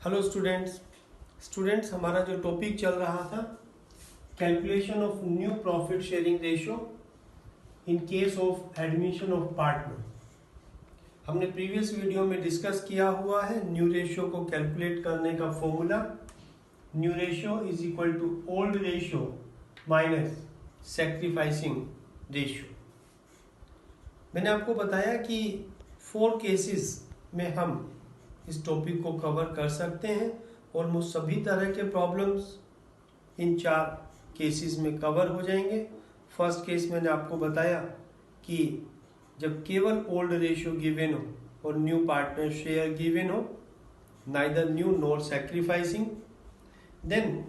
Hello students हमारा जो topic चल रहा था calculation of new profit sharing ratio in case of admission of partner. हमने प्रीवियस वीडियो में डिस्कस किया हुआ है न्यू रेशियो को कैलकुलेट करने का formula. New ratio is equal to old ratio minus sacrificing ratio. मैंने आपको बताया कि 4 केसेस में हम इस टॉपिक को कवर कर सकते हैं। ऑलमोस्ट सभी तरह के प्रॉब्लम्स इन 4 केसेस में कवर हो जाएंगे। फर्स्ट केस मैंने आपको बताया कि जब केवल ओल्ड रेशियो गिवन हो और न्यू पार्टनर शेयर गिवन हो, neither new nor sacrificing, then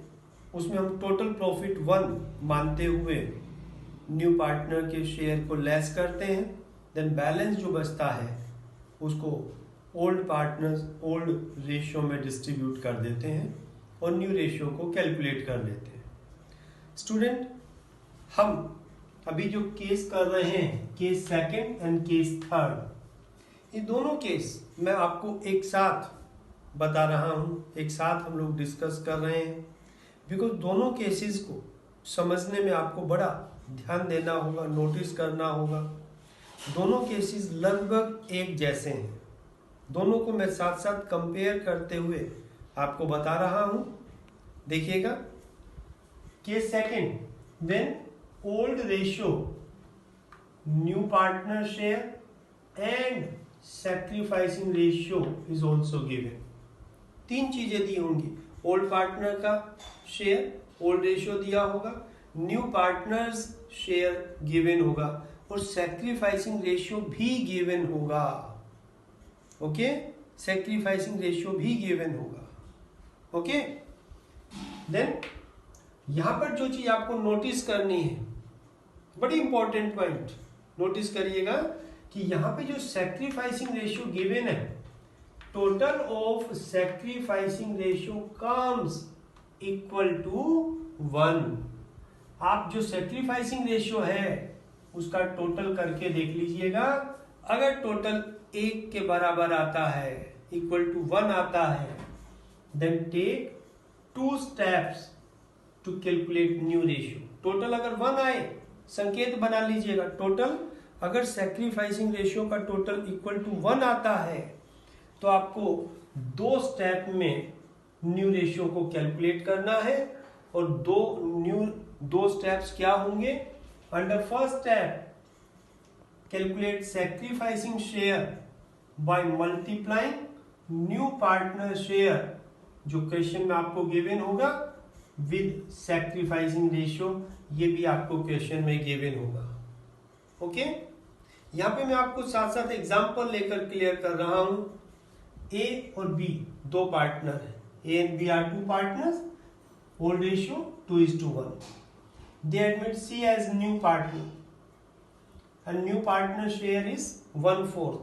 उसमें हम टोटल प्रॉफिट 1 मानते हुए न्यू पार्टनर के शेयर को लेस करते हैं। देन बैलेंस जो बचता है उसको ओल्ड पार्टनर्स ओल्ड रेशियो में डिस्ट्रीब्यूट कर देते हैं और न्यू रेशियो को कैलकुलेट कर लेते हैं। स्टूडेंट, हम अभी जो केस कर रहे हैं, case second and case third, ये दोनों केस मैं आपको एक साथ बता रहा हूँ, एक साथ हम लोग डिस्कस कर रहे हैं, बिकॉज दोनों केसेस को समझने में आपको बड़ा ध्यान देना होगा, नोटिस करना होगा। दोनों केसेस लगभग एक जैसे हैं, दोनों को मैं साथ साथ कंपेयर करते हुए आपको बता रहा हूं। देखिएगा, case second, when old ratio new partner share and sacrificing ratio is also given. 3 चीजें दी होंगी, ओल्ड पार्टनर का शेयर ओल्ड रेशियो दिया होगा, न्यू पार्टनर्स शेयर गिवन होगा और सैक्रिफाइसिंग रेशियो भी गिवन होगा। ओके, सैक्रिफाइसिंग रेशियो भी गिवन होगा। ओके, देन यहां पर जो चीज आपको नोटिस करनी है, बड़ी इंपॉर्टेंट पॉइंट नोटिस करिएगा कि यहां पे जो सैक्रिफाइसिंग रेशियो गिवन है, total of sacrificing ratio comes equal to 1। आप जो सैक्रिफाइसिंग रेशियो है उसका टोटल करके देख लीजिएगा। अगर टोटल 1 के बराबर आता है, इक्वल टू 1 आता है, then take 2 steps to calculate new ratio. Total अगर 1 आए, संकेत बना लीजिएगा, टोटल अगर सैक्रिफाइसिंग रेशियो का टोटल इक्वल टू 1 आता है तो आपको 2 स्टेप में न्यू रेशियो को कैलकुलेट करना है। और दो स्टेप्स क्या होंगे? Under first step, calculate sacrificing share by multiplying new partner share, जो क्वेश्चन में आपको गिवन होगा, विद सैक्रिफाइसिंग रेशियो। ये भी आपको क्वेश्चन में गिवन होगा। ओके, यहां पे मैं आपको साथ साथ एग्जांपल लेकर क्लियर कर रहा हूं। ए और बी 2 पार्टनर है, A and B are 2 partners, old ratio 2:1। They admit C as new partner and new partner share is 1/4.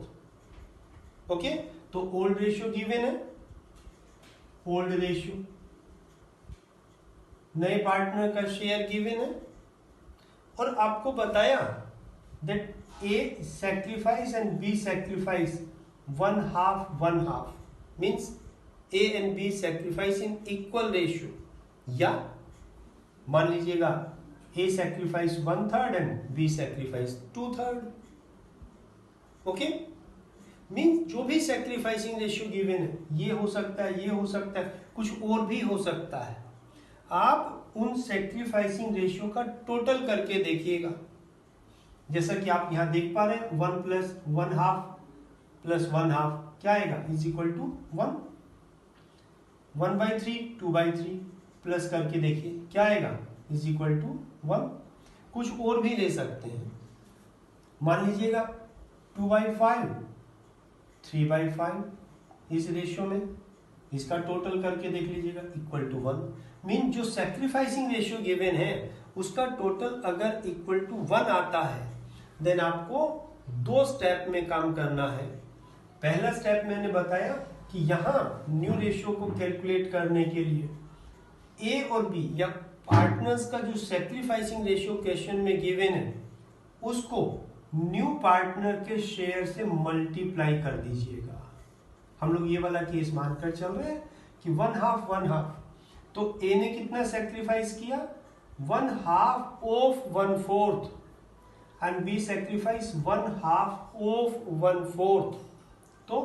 Okay, तो ओल्ड रेशियो गिवन है, ओल्ड रेशियो, नए पार्टनर का शेयर गिवन है और आपको बताया that A sacrifice and B sacrifice 1/2 means A and B sacrifice in equal ratio, या मान लीजिएगा A sacrifice 1/3 and B sacrifice 2/3। Okay, means जो भी सैक्रिफाइसिंग रेशियो गिवन है, ये हो सकता है, ये हो सकता है, कुछ और भी हो सकता है। आप उन सैक्रिफाइसिंग रेशियो का टोटल करके देखिएगा। जैसा कि आप यहां देख पा रहे हैं, 1 + 1/2 + 1/2 क्या आएगा? Is equal to 1। 1/3 2/3 प्लस करके देखिए क्या आएगा? Is equal to 1। कुछ और भी ले सकते हैं, मान लीजिएगा 2/5 3/5 इस रेशियो में, इसका टोटल करके देख लीजिएगा इक्वल टू 1। मीन जो सैक्रिफाइसिंग रेशियो गिवन है उसका टोटल अगर इक्वल टू 1 आता है, देन आपको 2 स्टेप में काम करना है। पहला स्टेप मैंने बताया कि यहां न्यू रेशियो को कैलकुलेट करने के लिए ए और बी या पार्टनर्स का जो सैक्रिफाइसिंग रेशियो क्वेश्चन में गिवन है उसको न्यू पार्टनर के शेयर से मल्टीप्लाई कर दीजिएगा। हम लोग ये वाला केस मानकर चल रहे हैं कि 1/2 तो ए ने कितना सेक्रीफाइस किया 1/2 of 1/4 and B sacrifice 1/2 of 1/4। तो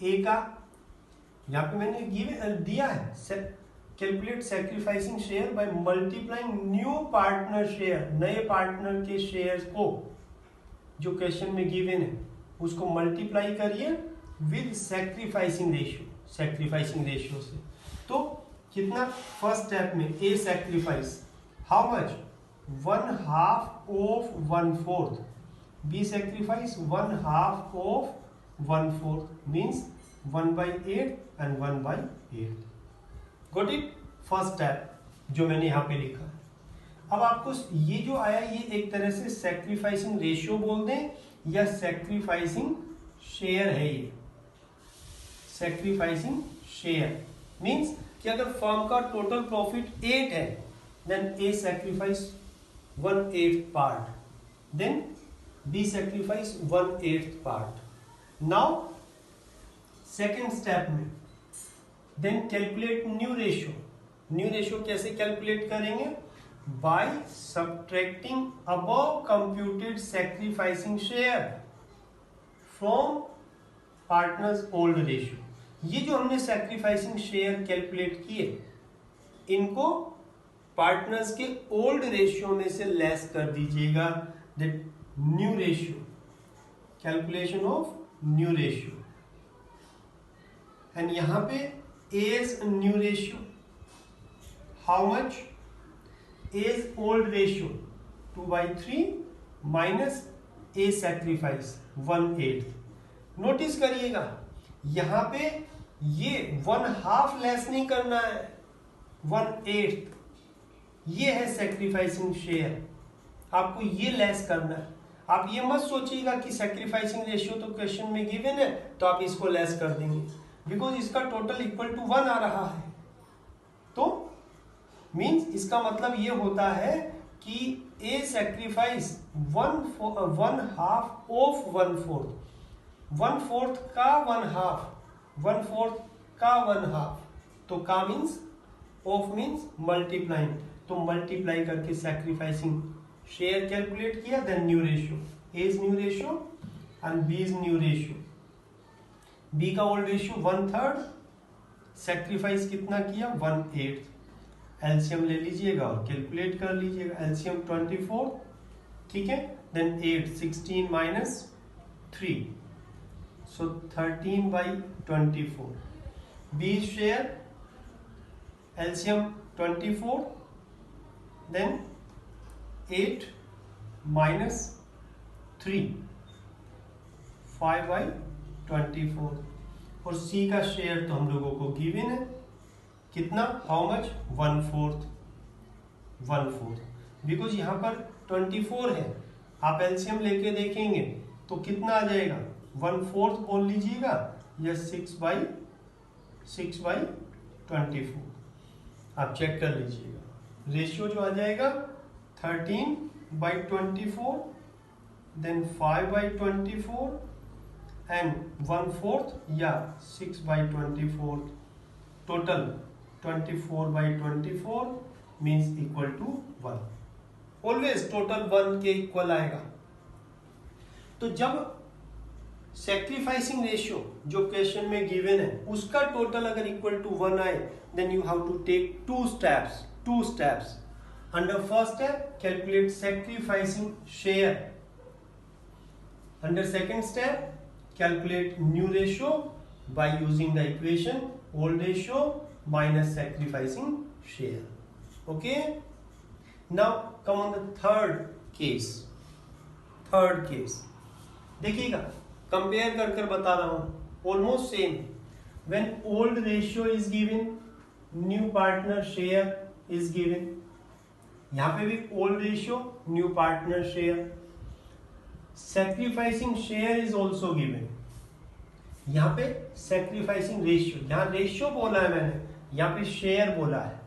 ए का यहाँ पे मैंने दिया है calculate sacrificing share by multiplying new partner share, नए पार्टनर के शेयर्स को जो क्वेश्चन में गिवन है उसको मल्टीप्लाई करिए विद सेक्रीफाइसिंग रेशियो से। तो कितना फर्स्ट स्टेप में A sacrifice how much 1/2 of 1/4, B sacrifice 1/2 of 1/4 means 1/8 and 1/8। Got it? First step जो मैंने यहाँ पे लिखा है। अब आपको ये जो आया ये एक तरह से सेक्रीफाइसिंग रेशियो बोल दें या सेक्रीफाइसिंग शेयर है। ये सेक्रीफाइसिंग शेयर मींस कि अगर फर्म का टोटल प्रॉफिट 8 है then A sacrifice 1/8 part, then B sacrifice 1/8 part. Now second step में देन कैलकुलेट न्यू रेशियो कैसे कैलकुलेट करेंगे by subtracting above computed sacrificing share from partners old ratio. ये जो हमने सेक्रीफाइसिंग शेयर कैलकुलेट किए इनको partners के ओल्ड रेशियो में से लेस कर दीजिएगा। That new ratio, calculation of new ratio, and यहां पे A's new ratio, how much? A's old ratio 2/3 minus A sacrifice 1/8। Notice करिएगा यहां पे ये 1/2 लेस नहीं करना है, 1/8 ये है सेक्रीफाइसिंग शेयर, आपको ये लेस करना है। आप ये मत सोचिएगा कि सेक्रीफाइसिंग रेशियो तो क्वेश्चन में गिवन है तो आप इसको लेस कर देंगे, बिकॉज इसका टोटल इक्वल टू 1 आ रहा है। तो मींस इसका मतलब ये होता है कि ए सेक्रीफाइस 1/2 ऑफ 1/4, 1/4 का 1/2, 1/4 का 1/2, तो का मीन्स ऑफ मीन्स मल्टीप्लाइंग, तो मल्टीप्लाई करके सेक्रीफाइसिंग शेयर कैलकुलेट किया, then new ratio, A's new ratio and B's new ratio. B का ओल्ड रेशियो 1/3, सेक्रीफाइस कितना किया 1/8, एलसीएम ले लीजिएगा और कैलकुलेट कर लीजिएगा। एलसीएम 24, ठीक है, then 8 16 minus 3 so 13/24। B share LCM 24 then 8 minus 3 5/24। और सी का शेयर तो हम लोगों को गिवन है कितना, हाउ मच 1/4, बिकॉज यहां पर 24 है, आप एलसीएम लेके देखेंगे तो कितना आ जाएगा 1/4 बोल लीजिएगा या 6/24, आप चेक कर लीजिएगा। रेशियो जो आ जाएगा 13/24 देन 5/24 एंड 1/4 या 6/24, total 24/24 means equal to 1। Always total 1 के इक्वल आएगा। तो जब सेक्रीफाइसिंग रेशियो जो क्वेश्चन में गिवन है उसका टोटल अगर इक्वल टू 1 आए then you have to take two steps. Under first step calculate sacrificing share, under second step calculate new ratio by using the equation old ratio minus sacrificing share. Okay, now come on the third case देखिएगा, compare कर बता रहा हूं, almost same. when old ratio is given new partner share is given, यहां पे भी old ratio new partner share, sacrificing share is also given, यहां पे sacrificing ratio, यहां रेशियो बोला है मैंने, यहां पे शेयर बोला है।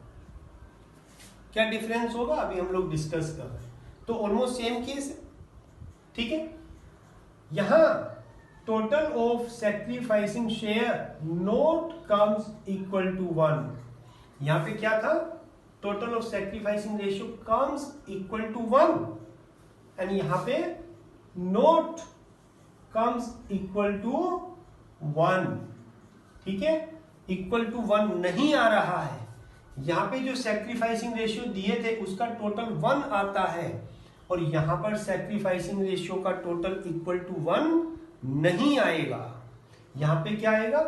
क्या डिफरेंस होगा अभी हम लोग डिस्कस कर रहे हैं। तो ऑलमोस्ट सेम केस है, ठीक है। यहां total of sacrificing share not comes equal to 1. यहां पे क्या था? total of sacrificing ratio comes equal to 1 and यहां पे not comes equal to 1. ठीक है, इक्वल टू 1 नहीं आ रहा है. यहां पे जो सैक्रिफाइसिंग रेशियो दिए थे उसका टोटल 1 आता है और यहां पर सैक्रिफाइसिंग रेशियो का टोटल इक्वल टू 1 नहीं आएगा. यहां पे क्या आएगा?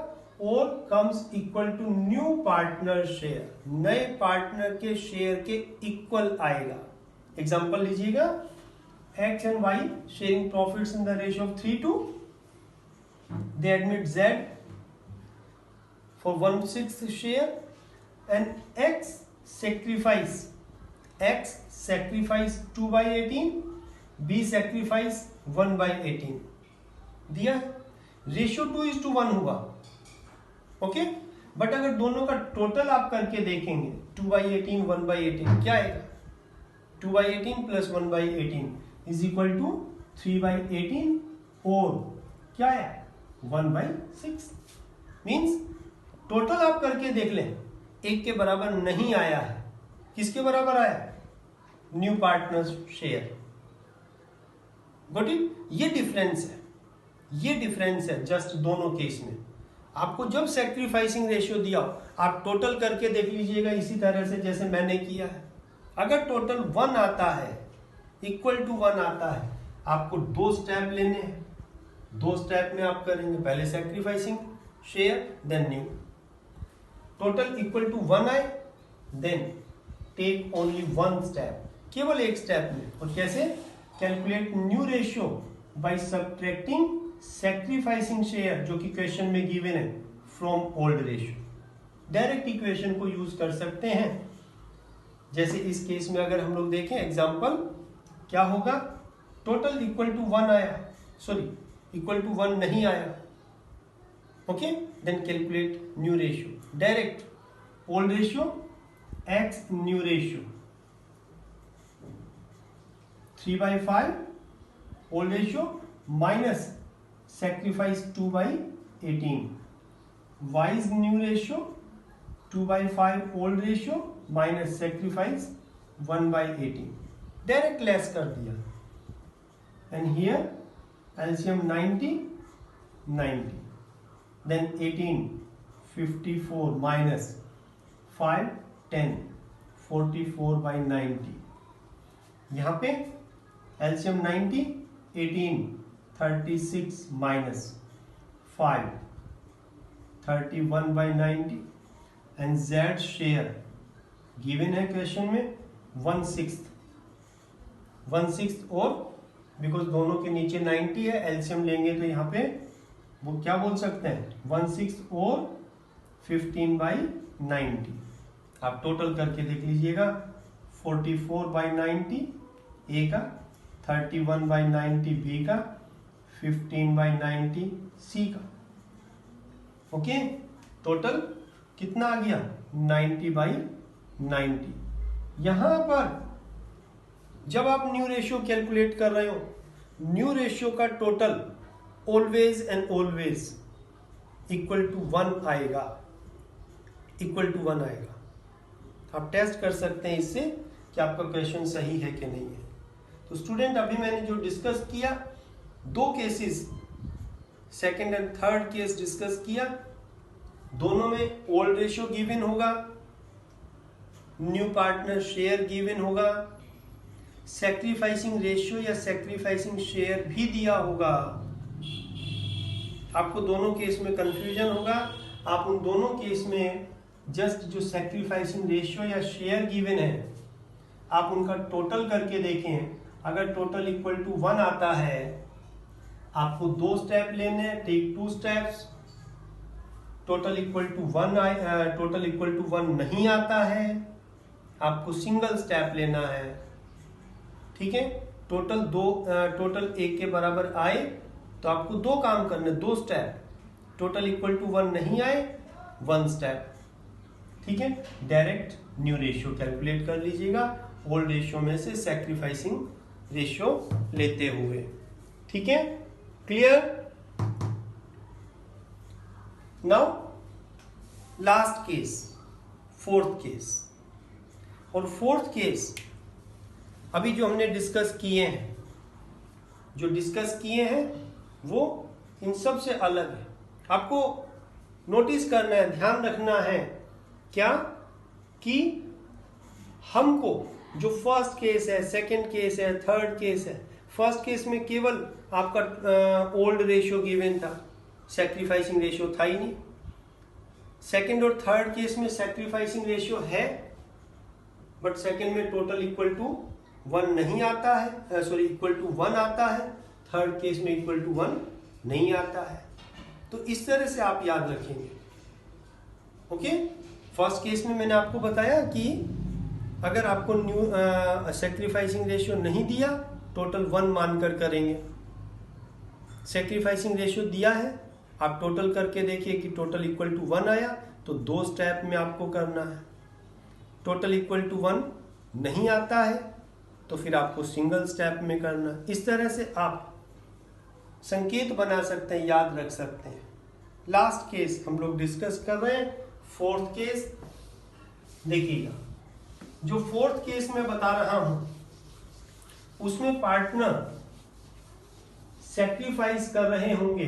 और comes equal to new partner share, नए पार्टनर के शेयर के इक्वल आएगा. एग्जांपल लीजिएगा, X and Y sharing profits in the ratio of 3:2. They admit Z for 1/6 share and x sacrifice 2/18, b sacrifice 1/18 दिया. रेशियो 2:1 हुआ. ओके, बट अगर दोनों का टोटल आप करके देखेंगे 2/18 1/18 क्या आएगा? 2/18 प्लस 1/18 इज इक्वल टू 3/18 और क्या है? 1/6. मीन्स टोटल आप करके देख लें, एक के बराबर नहीं आया है. किसके बराबर आया? New partners share. Got it? ये डिफरेंस है, ये डिफरेंस है जस्ट दोनों केस में. आपको जब सैक्रिफाइसिंग रेशियो दिया आप टोटल करके देख लीजिएगा इसी तरह से जैसे मैंने किया है. अगर टोटल 1 आता है, इक्वल टू 1 आता है, आपको 2 स्टेप लेने हैं. 2 स्टेप में आप करेंगे, पहले sacrificing share then new. Total equal to 1 आए, देन टेक ओनली 1 स्टेप, केवल एक स्टेप में. और कैसे? Calculate new ratio by subtracting sacrificing share जो कि क्वेश्चन में गिवन है from old ratio. Direct equation को यूज कर सकते हैं. जैसे इस केस में अगर हम लोग देखें एग्जांपल, क्या होगा? टोटल इक्वल टू 1 आया, सॉरी इक्वल टू 1 नहीं आया. Okay, then calculate new ratio. Direct old ratio X new ratio 3/5 old ratio minus sacrifice 2/18 Y's new ratio 2/5 old ratio minus sacrifice 1/18. Direct less कर दिया. And here LCM 90 then 18 54 minus 5 10 44/90. यहां पे LCM 90 18 36 minus 5 31/90 and Z share given है question में 1/6 और because दोनों के नीचे 90 है, एलसीएम लेंगे तो यहाँ पे वो क्या बोल सकते हैं? 1/6 और 15/90. आप टोटल करके देख लीजिएगा, 44/90 ए का, 31/90 बी का, 15/90 सी का. ओके, टोटल कितना आ गया? 90/90. यहां पर जब आप न्यू रेशियो कैलकुलेट कर रहे हो, न्यू रेशियो का total always and always equal to 1 आएगा. इक्वल टू 1 आएगा. आप टेस्ट कर सकते हैं इससे कि आपका क्वेश्चन सही है कि नहीं है. तो स्टूडेंट, अभी मैंने जो डिस्कस किया, 2 cases, second and third case discuss किया. दोनों में ओल्ड रेशियो गिवन होगा, न्यू पार्टनर शेयर गिवन होगा, सैक्रिफाइसिंग रेशियो या सैक्रिफाइसिंग शेयर भी दिया होगा. आपको दोनों केस में कंफ्यूजन होगा. आप उन दोनों केस में जस्ट जो सैक्रिफाइसिंग रेशियो या शेयर गिवन है आप उनका टोटल करके देखें. अगर टोटल इक्वल टू 1 आता है, आपको 2 स्टेप लेने हैं, take 2 steps. Total equal to 1 नहीं आता है, आपको सिंगल स्टेप लेना है. ठीक है, टोटल 1 के बराबर आए तो आपको 2 काम करने, 2 स्टेप. टोटल इक्वल टू 1 नहीं आए, 1 स्टेप. ठीक है, डायरेक्ट न्यू रेशियो कैलकुलेट कर लीजिएगा ओल्ड रेशियो में से सैक्रिफाइसिंग रेशियो लेते हुए. ठीक है, clear? Now last case, fourth case. और फोर्थ केस अभी जो हमने डिस्कस किए हैं, वो इन सब से अलग है। आपको नोटिस करना है, ध्यान रखना है क्या, कि हमको जो फर्स्ट केस है, सेकंड केस है, थर्ड केस है, फर्स्ट केस में केवल आपका ओल्ड रेशियो गिवन था, सैक्रिफाइसिंग रेशियो था ही नहीं। सेकंड और थर्ड केस में सैक्रिफाइसिंग रेशियो है, बट सेकंड में टोटल इक्वल टू 1 नहीं आता है, इक्वल टू 1 आता है। थर्ड केस में इक्वल टू 1 नहीं आता है। तो इस तरह से आप याद रखेंगे। ओके, फर्स्ट केस में मैंने आपको बताया कि अगर आपको न्यू सैक्रिफाइसिंग रेशियो नहीं दिया, टोटल 1 मानकर करेंगे। सैक्रिफाइसिंग रेशियो दिया है, आप टोटल करके देखिए कि टोटल इक्वल टू 1 आया, तो 2 स्टेप में आपको करना है। टोटल इक्वल टू 1 नहीं आता है तो फिर आपको सिंगल स्टेप में करना है। इस तरह से आप संकेत बना सकते हैं, याद रख सकते हैं। लास्ट केस हम लोग डिस्कस कर रहे हैं, फोर्थ केस। देखिएगा, जो फोर्थ केस में बता रहा हूं उसमें पार्टनर सैक्रिफाइस कर रहे होंगे।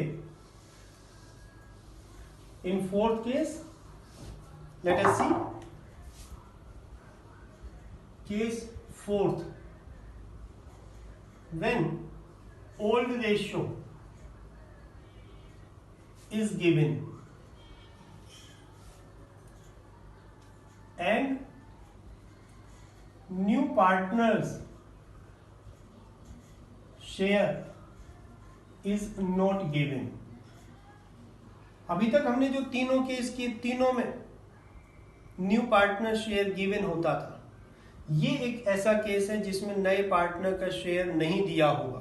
In fourth case let us see case fourth, when old ratio is given and new partners share is not given। अभी तक हमने जो तीनों केस किए, तीनों में न्यू पार्टनर शेयर गिवन होता था। ये एक ऐसा केस है जिसमें नए पार्टनर का शेयर नहीं दिया होगा।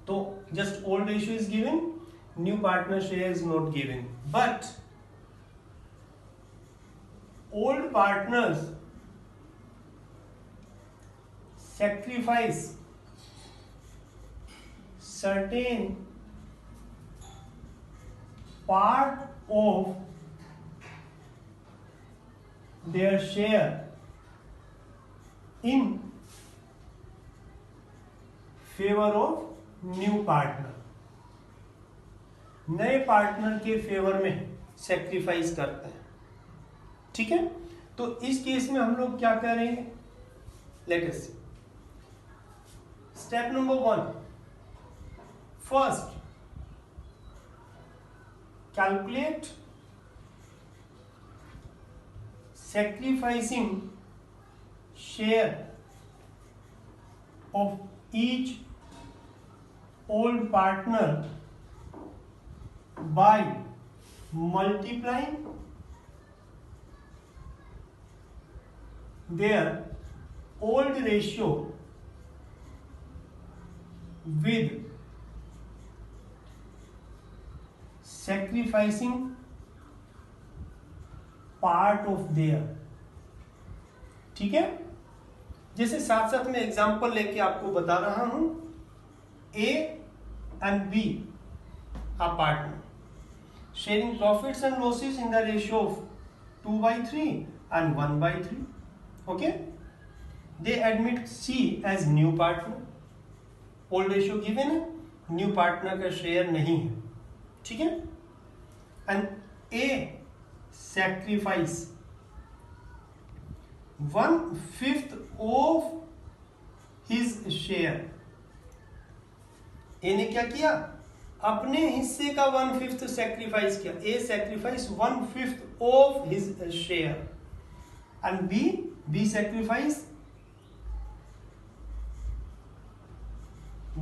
तो just old ratio is given, new partner share is not given, but old partners sacrifice certain part of their share in favor of new partner। नए पार्टनर के फेवर में सेक्रीफाइस करते हैं। ठीक है, तो इस केस में हम लोग क्या करेंगे, let us see. Step number 1, first calculate sacrificing share of each old partner by multiplying their old ratio with sacrificing part of their. ठीक है, जैसे साथ साथ में एग्जांपल लेके आपको बता रहा हूं। A and B are partner sharing profits and losses in the ratio of 2/3 and 1/3। Okay, they admit C as new partner. Old ratio given है, न्यू पार्टनर का शेयर नहीं है। ठीक है, and A sacrifice 1/5 of his share। A ने क्या किया, अपने हिस्से का 1/5 सैक्रिफाइस किया। A sacrifice 1/5 of his share and B sacrifice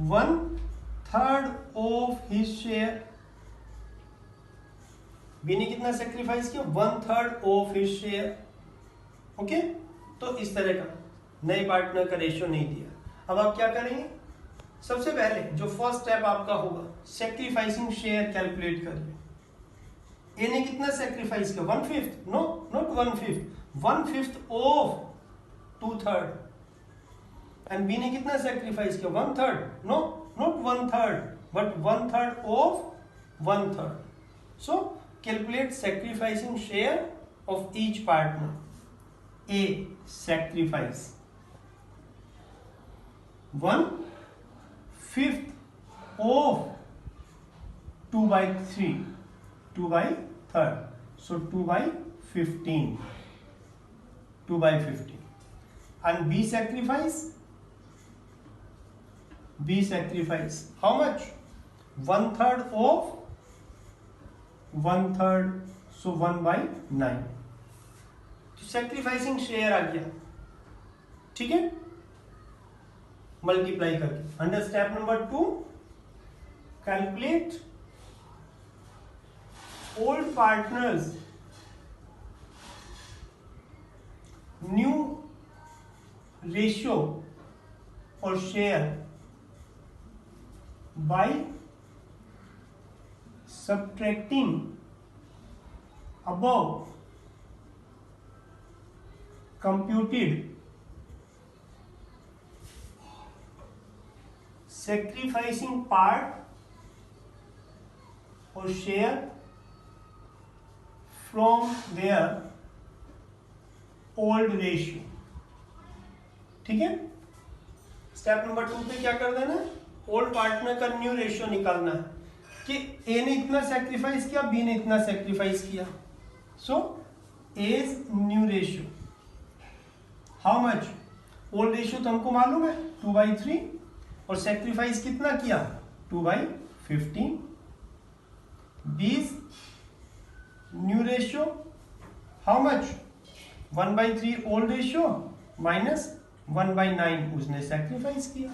1/3 of his share. B ने कितना सेक्रीफाइस किया, 1/3 ऑफ हिज शेयर। ओके, तो इस तरह का नए पार्टनर का रेशियो नहीं दिया। अब आप क्या करेंगे, सबसे पहले जो फर्स्ट स्टेप आपका होगा, सेक्रीफाइसिंग शेयर कैलकुलेट करिए। ए ने कितना सेक्रीफाइस किया, 1/5, no not 1/5, 1/5 of 2/3। And B ने कितना सेक्रीफाइस किया, 1/3, no not 1/3 but 1/3 of 1/3। So calculate sacrificing share of each partner. A, sacrifice 1/5 of 2/3, 2/3, so 2/15, 2/15. And B sacrifice how much? 1/3 of 1/3, so 1/9. तो sacrificing share आ गया, ठीक है, multiply करके। Under step number 2, calculate old partners new ratio और share by subtracting above computed sacrificing part or share from their old ratio। ठीक है, step number 2 पे क्या कर देना, ओल्ड पार्टनर का न्यू रेशियो निकालना है कि ए ने इतना सैक्रिफाइस किया, बी ने इतना सैक्रिफाइस किया। So A's new ratio how much, old ratio तो हमको मालूम है 2/3 और सैक्रिफाइस कितना किया 2/15। B's new ratio how much 1/3 old ratio minus 1/9 उसने सैक्रिफाइस किया,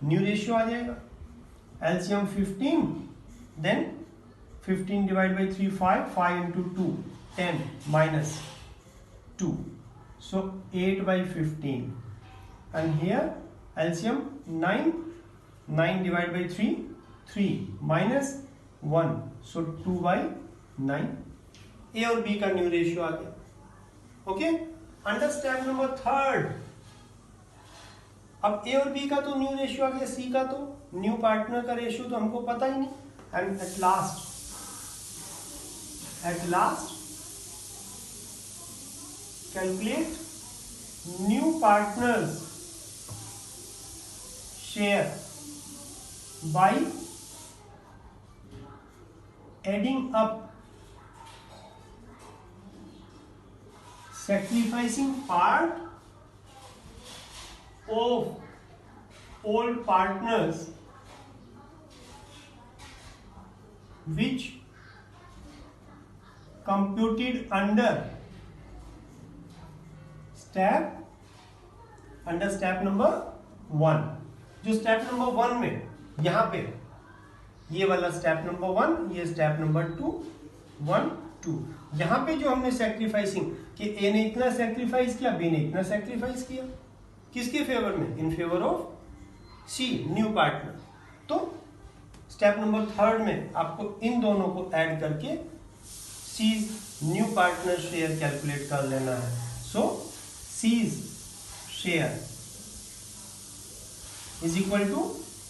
न्यू रेशियो आ जाएगा। LCM 15, then 15 divide by 3 5 into 2 10 minus 2, so 8/15, and here LCM 9 divided by 3 minus 1, so 2/9। ए और बी का न्यू रेशियो आ गया। ओके, अंडर स्टेप नंबर 3, अब ए और B का तो न्यू रेशियो आ गया, सी का तो न्यू पार्टनर का रेशियो तो हमको पता ही नहीं। And at last calculate new partners share by adding up sacrificing part of old partners which computed under step number 1। जो स्टेप नंबर 1 में यहां पे ये वाला स्टेप नंबर 1, ये स्टेप नंबर 2 1 2, यहां पे जो हमने सैक्रिफाइसिंग कि ए ने इतना सैक्रिफाइस किया, बी ने इतना सैक्रिफाइस किया, किसके फेवर में, in favour of C new partner. तो स्टेप नंबर 3 में आपको इन दोनों को ऐड करके C new partner share calculate कर लेना है। So C's share is equal to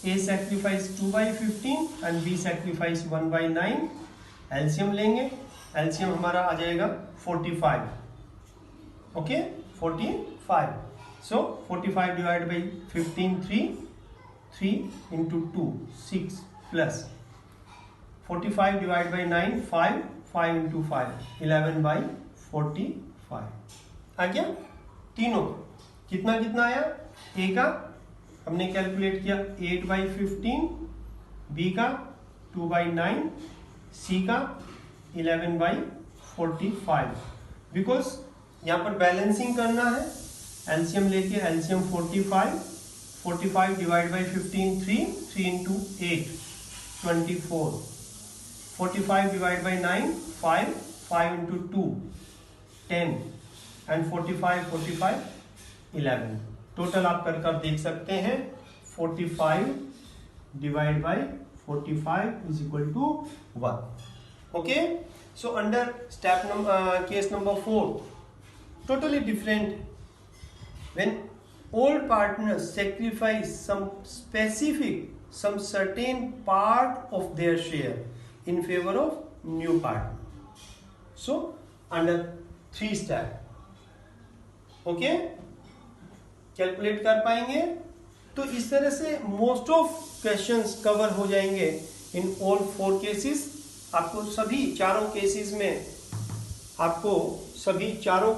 A sacrifice 2/15 and B sacrifice 1/9। LCM लेंगे, एलसीएम हमारा आ जाएगा 45। Okay 45, so 45 divide by 15 3 into 2 6 plus 45 divide by 9 5 into 5 11/45 आ गया। तीनों कितना कितना आया, ए का हमने कैलकुलेट किया 8/15, बी का 2/9, सी का 11/45। बिकॉज यहाँ पर बैलेंसिंग करना है, एलसीएम लेके LCM 45 divide by 15 3 into 8 24, 45 divide by 9 5 into 2 10 and 45 11। टोटल आप कर देख सकते हैं 45 divide by 45 is equal to 1। Okay, so under step number case number 4 totally different, when old partners sacrifice some certain part of their share in favor of new partner। So under 3 step. Okay, calculate कर पाएंगे. तो इस तरह से most of questions cover हो जाएंगे in all 4 cases. आपको सभी चारों केसेस में आपको सभी चारों